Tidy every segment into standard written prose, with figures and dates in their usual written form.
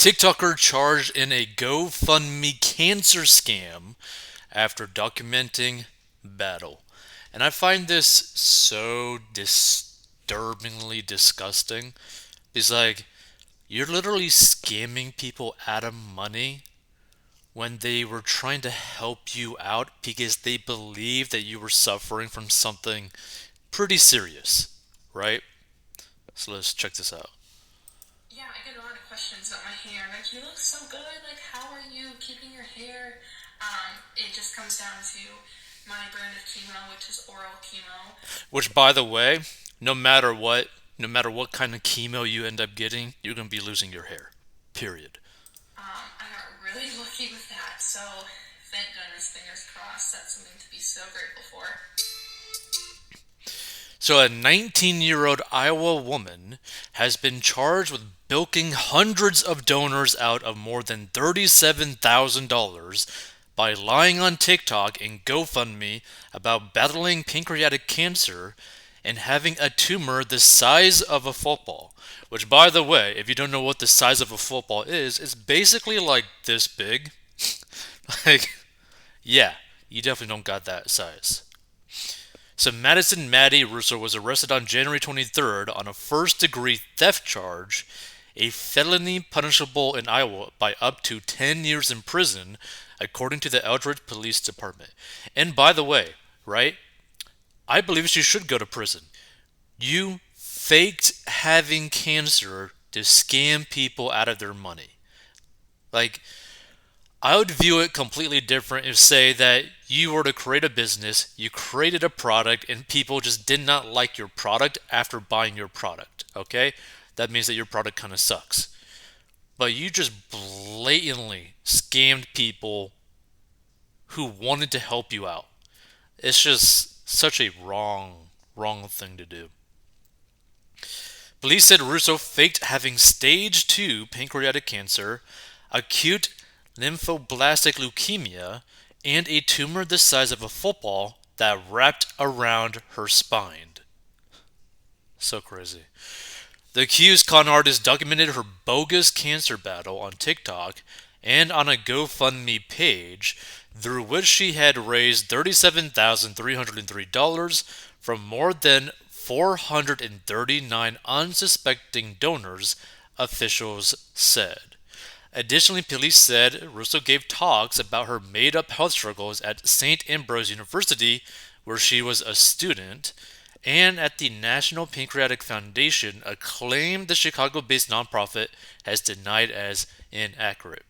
TikToker charged in a GoFundMe cancer scam after documenting battle. And I find this so disturbingly disgusting. It's like, you're literally scamming people out of money when they were trying to help you out because they believed that you were suffering from something pretty serious, right? So let's check this out. Yeah, I get a lot of questions about my hair. Like, you look so good. Like, how are you keeping your hair? It just comes down to my brand of chemo, which is oral chemo. Which, by the way, no matter what, no matter what kind of chemo you end up getting, you're gonna be losing your hair. Period. I got really lucky with that, so thank goodness, fingers crossed. That's something to be so grateful for. So, a 19-year-old Iowa woman has been charged with bilking hundreds of donors out of more than $37,000 by lying on TikTok and GoFundMe about battling pancreatic cancer and having a tumor the size of a football. Which, by the way, if you don't know what the size of a football is, it's basically like this big. Like, yeah, you definitely don't got that size. So Madison Maddie Russo was arrested on January 23rd on a first-degree theft charge, a felony punishable in Iowa by up to 10 years in prison, according to the Eldridge Police Department. And by the way, right, I believe she should go to prison. You faked having cancer to scam people out of their money. Like, I would view it completely different if, say, that you were to create a business, you created a product, and people just did not like your product after buying your product, okay? That means that your product kind of sucks. But you just blatantly scammed people who wanted to help you out. It's just such a wrong thing to do. Police said Russo faked having stage 2 pancreatic cancer, acute lymphoblastic leukemia, and a tumor the size of a football that wrapped around her spine. So crazy. The accused con artist documented her bogus cancer battle on TikTok and on a GoFundMe page through which she had raised $37,303 from more than 439 unsuspecting donors, officials said. Additionally, police said Russo gave talks about her made up health struggles at St. Ambrose University, where she was a student, and at the National Pancreatic Foundation, a claim the Chicago based nonprofit has denied as inaccurate.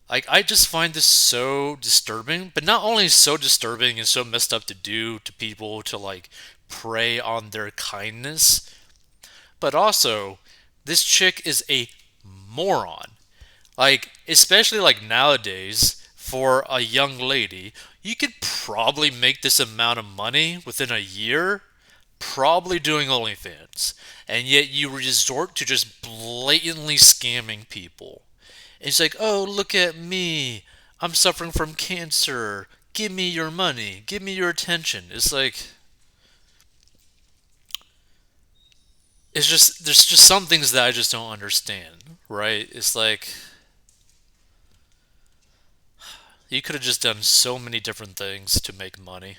Like, I just find this so disturbing, but not only so disturbing and so messed up to do to people to like prey on their kindness, but also this chick is a moron. Like, especially like nowadays, for a young lady, you could probably make this amount of money within a year, probably doing OnlyFans. And yet you resort to just blatantly scamming people. It's like, oh, look at me. I'm suffering from cancer. Give me your money. Give me your attention. It's like, it's just, there's just some things that I just don't understand, right? It's like, you could have just done so many different things to make money.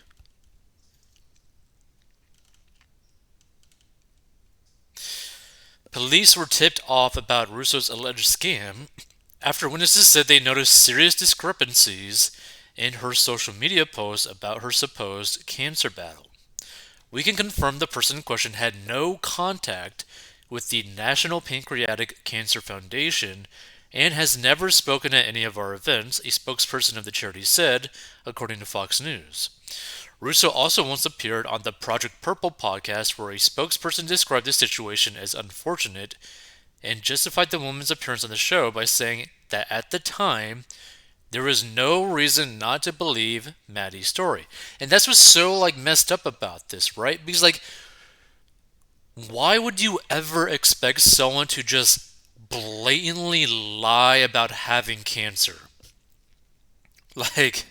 Police were tipped off about Russo's alleged scam after witnesses said they noticed serious discrepancies in her social media posts about her supposed cancer battle. We can confirm the person in question had no contact with the National Pancreatic Cancer Foundation and has never spoken at any of our events, a spokesperson of the charity said, according to Fox News. Russo also once appeared on the Project Purple podcast, where a spokesperson described the situation as unfortunate and justified the woman's appearance on the show by saying that at the time, there was no reason not to believe Maddie's story. And that's what's so like messed up about this, right? Because like, why would you ever expect someone to just blatantly lie about having cancer? Like,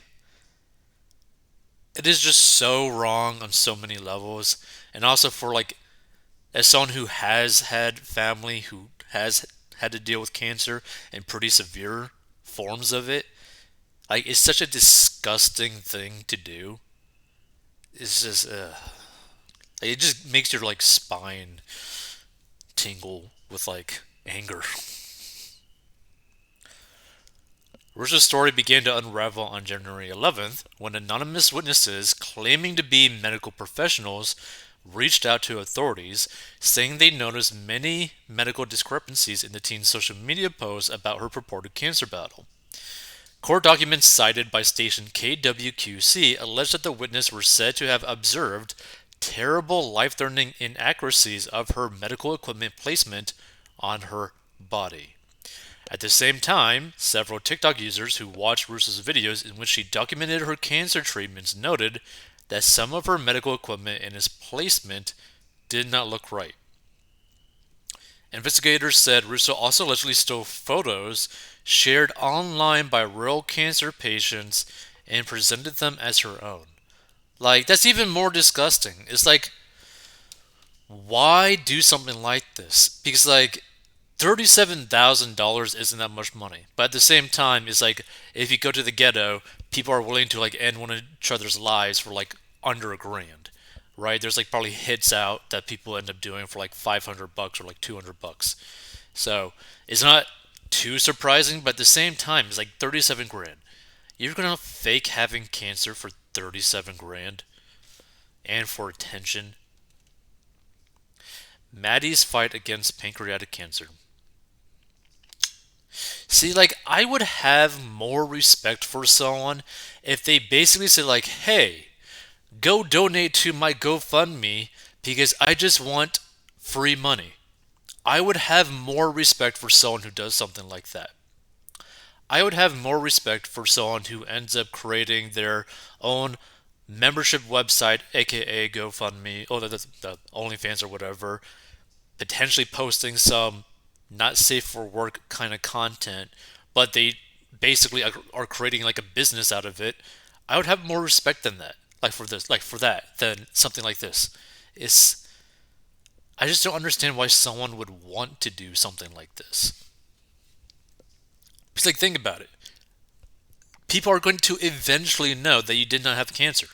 it is just so wrong on so many levels. And also for like, as someone who has had family who has had to deal with cancer and pretty severe forms of it. Like, it's such a disgusting thing to do. It's just, it just makes your like spine tingle with like anger. Russia's story began to unravel on January 11th when anonymous witnesses claiming to be medical professionals reached out to authorities, saying they noticed many medical discrepancies in the teen's social media posts about her purported cancer battle. Court documents cited by station KWQC allege that the witnesses were said to have observed terrible life threatening inaccuracies of her medical equipment placement on her body. At the same time, several TikTok users who watched Russo's videos in which she documented her cancer treatments noted that some of her medical equipment and its placement did not look right. Investigators said Russo also allegedly stole photos shared online by real cancer patients and presented them as her own. Like, that's even more disgusting. It's like, why do something like this? Because, like, $37,000 isn't that much money. But at the same time, it's like if you go to the ghetto, people are willing to like end one of each other's lives for like under a grand, right? There's like probably hits out that people end up doing for like $500 or like $200. So it's not too surprising, but at the same time, it's like 37 grand. You're gonna fake having cancer for 37 grand and for attention. Maddie's fight against pancreatic cancer. See, like, I would have more respect for someone if they basically said, like, hey, go donate to my GoFundMe because I just want free money. I would have more respect for someone who does something like that. I would have more respect for someone who ends up creating their own membership website, aka GoFundMe, or the OnlyFans or whatever, potentially posting some not safe for work kind of content, but they basically are creating like a business out of it. I would have more respect than that. Like for that, than something like this. It's I just don't understand why someone would want to do something like this. Because like think about it. People are going to eventually know that you did not have cancer.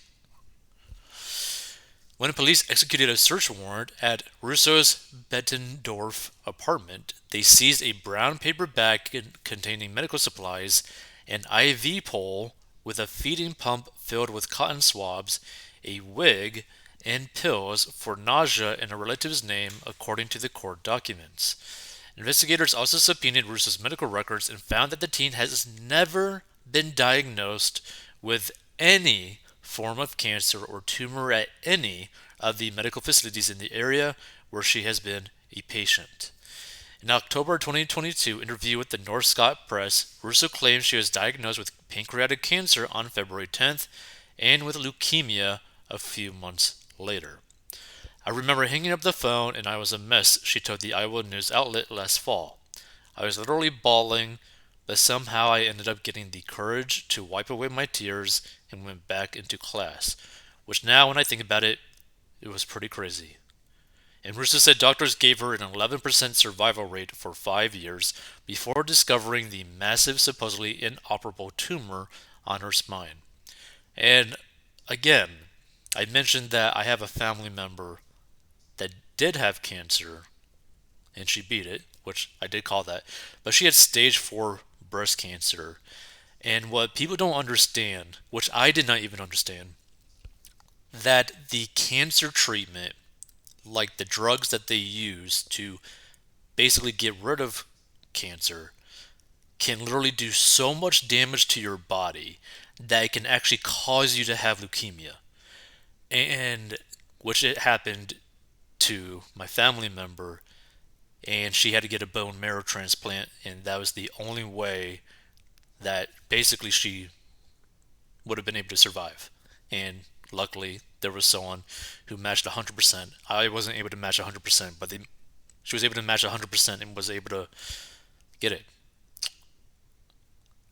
When police executed a search warrant at Russo's Bettendorf apartment, they seized a brown paper bag containing medical supplies, an IV pole with a feeding pump filled with cotton swabs, a wig, and pills for nausea in a relative's name, according to the court documents. Investigators also subpoenaed Russo's medical records and found that the teen has never been diagnosed with any form of cancer or tumor at any of the medical facilities in the area where she has been a patient. In October 2022 interview with the North Scott Press, Russo claimed she was diagnosed with pancreatic cancer on February 10th and with leukemia a few months later. I remember hanging up the phone and I was a mess, she told the Iowa news outlet last fall. I was literally bawling, but somehow I ended up getting the courage to wipe away my tears and went back into class, which now when I think about it, it was pretty crazy. And Russo said doctors gave her an 11% survival rate for 5 years before discovering the massive, supposedly inoperable tumor on her spine. And again, I mentioned that I have a family member that did have cancer and she beat it, which I did call that, but she had stage 4 breast cancer. And what people don't understand, which I did not even understand, that the cancer treatment, like the drugs that they use to basically get rid of cancer, can literally do so much damage to your body that it can actually cause you to have leukemia. And which it happened to my family member, and she had to get a bone marrow transplant, and that was the only way that basically she would have been able to survive. And luckily, there was someone who matched 100%. I wasn't able to match 100%, but she was able to match 100% and was able to get it.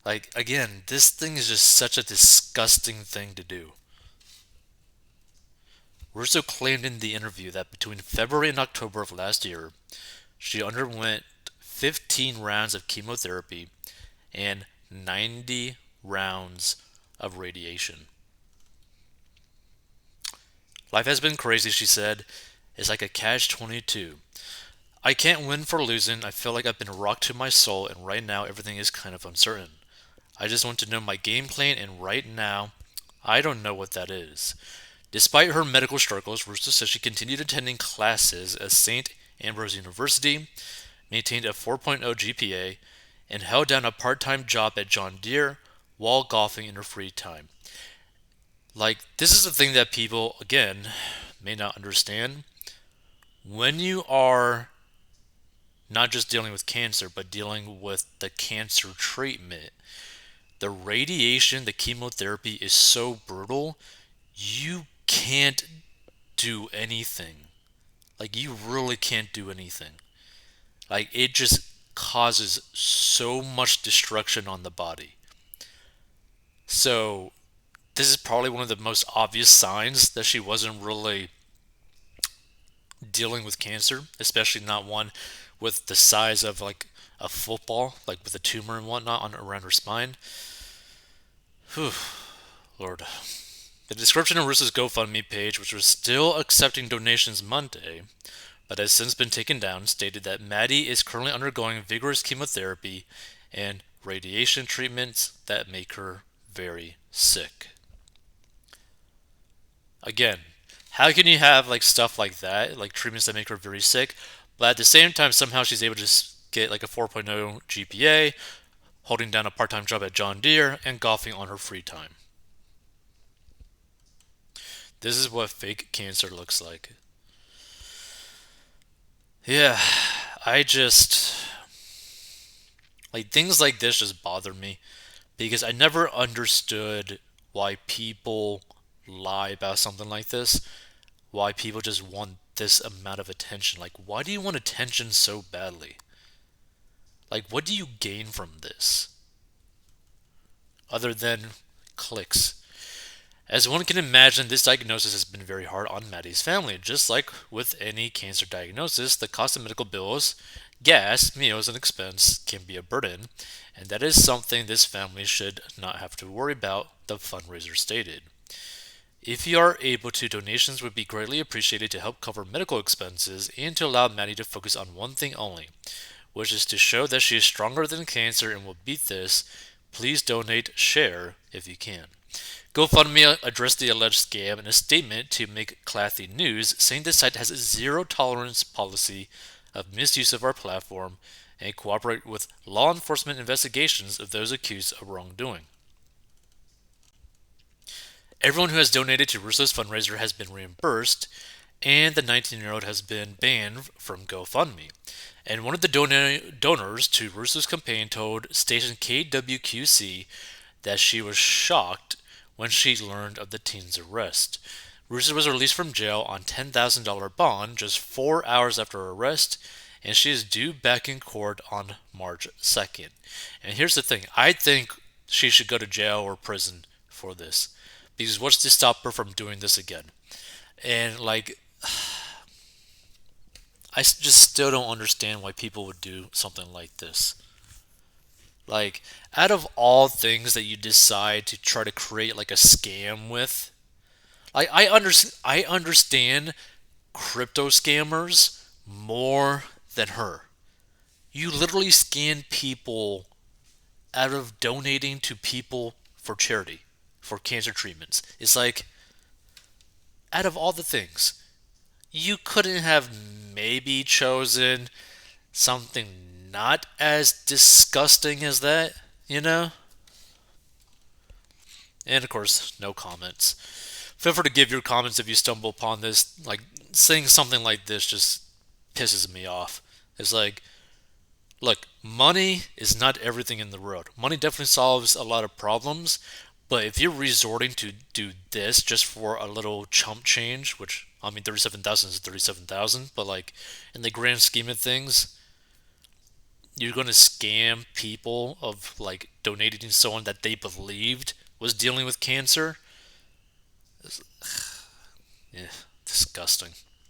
Like, again, this thing is just such a disgusting thing to do. Russo claimed in the interview that between February and October of last year, she underwent 15 rounds of chemotherapy and 90 rounds of radiation. Life has been crazy, she said. It's like a catch 22. I can't win for losing. I feel like I've been rocked to my soul, and right now everything is kind of uncertain. I just want to know my game plan, and right now, I don't know what that is. Despite her medical struggles, Russo says she continued attending classes at St. Ambrose University, maintained a 4.0 GPA, and held down a part time job at John Deere while golfing in her free time. Like, this is the thing that people, again, may not understand. When you are not just dealing with cancer, but dealing with the cancer treatment, the radiation, the chemotherapy is so brutal, you can't do anything. Like, you really can't do anything. Like, it just causes so much destruction on the body. So, this is probably one of the most obvious signs that she wasn't really dealing with cancer, especially not one with the size of like a football, like with a tumor and whatnot around her spine. Whew, Lord. The description of Russo's GoFundMe page, which was still accepting donations Monday, but has since been taken down, stated that Maddie is currently undergoing vigorous chemotherapy and radiation treatments that make her very sick. Again, how can you have like stuff like that, like treatments that make her very sick, but at the same time somehow she's able to just get like a 4.0 GPA, holding down a part-time job at John Deere, and golfing on her free time? This is what fake cancer looks like. Yeah, I just like things like this just bother me because I never understood why people lie about something like this. Why people just want this amount of attention. Like, why do you want attention so badly? Like, what do you gain from this? Other than clicks. As one can imagine, this diagnosis has been very hard on Maddie's family. Just like with any cancer diagnosis, the cost of medical bills, gas, meals, and expense can be a burden, and that is something this family should not have to worry about, the fundraiser stated. If you are able to, donations would be greatly appreciated to help cover medical expenses and to allow Maddie to focus on one thing only, which is to show that she is stronger than cancer and will beat this. Please donate, share if you can. GoFundMe addressed the alleged scam in a statement to make Clathy news, saying the site has a zero tolerance policy of misuse of our platform and cooperate with law enforcement investigations of those accused of wrongdoing. Everyone who has donated to Russo's fundraiser has been reimbursed, and the 19-year-old has been banned from GoFundMe. And one of the donors to Russo's campaign told station KWQC that she was shocked when she learned of the teen's arrest. Russo was released from jail on $10,000 bond just 4 hours after her arrest, and she is due back in court on March 2nd. And here's the thing, I think she should go to jail or prison for this. Because what's to stop her from doing this again? And like, I just still don't understand why people would do something like this. Like, out of all things that you decide to try to create like a scam with, like I understand crypto scammers more than her. You literally scam people out of donating to people for charity, for cancer treatments. It's like, out of all the things, you couldn't have maybe chosen something not as disgusting as that, you know? And of course, no comments. Feel free to give your comments if you stumble upon this. Like, saying something like this just pisses me off. It's like, look, money is not everything in the world. Money definitely solves a lot of problems, but if you're resorting to do this just for a little chump change, which, I mean, 37,000 is 37,000, but like, in the grand scheme of things, you're going to scam people of like donating to someone that they believed was dealing with cancer. Yeah, disgusting.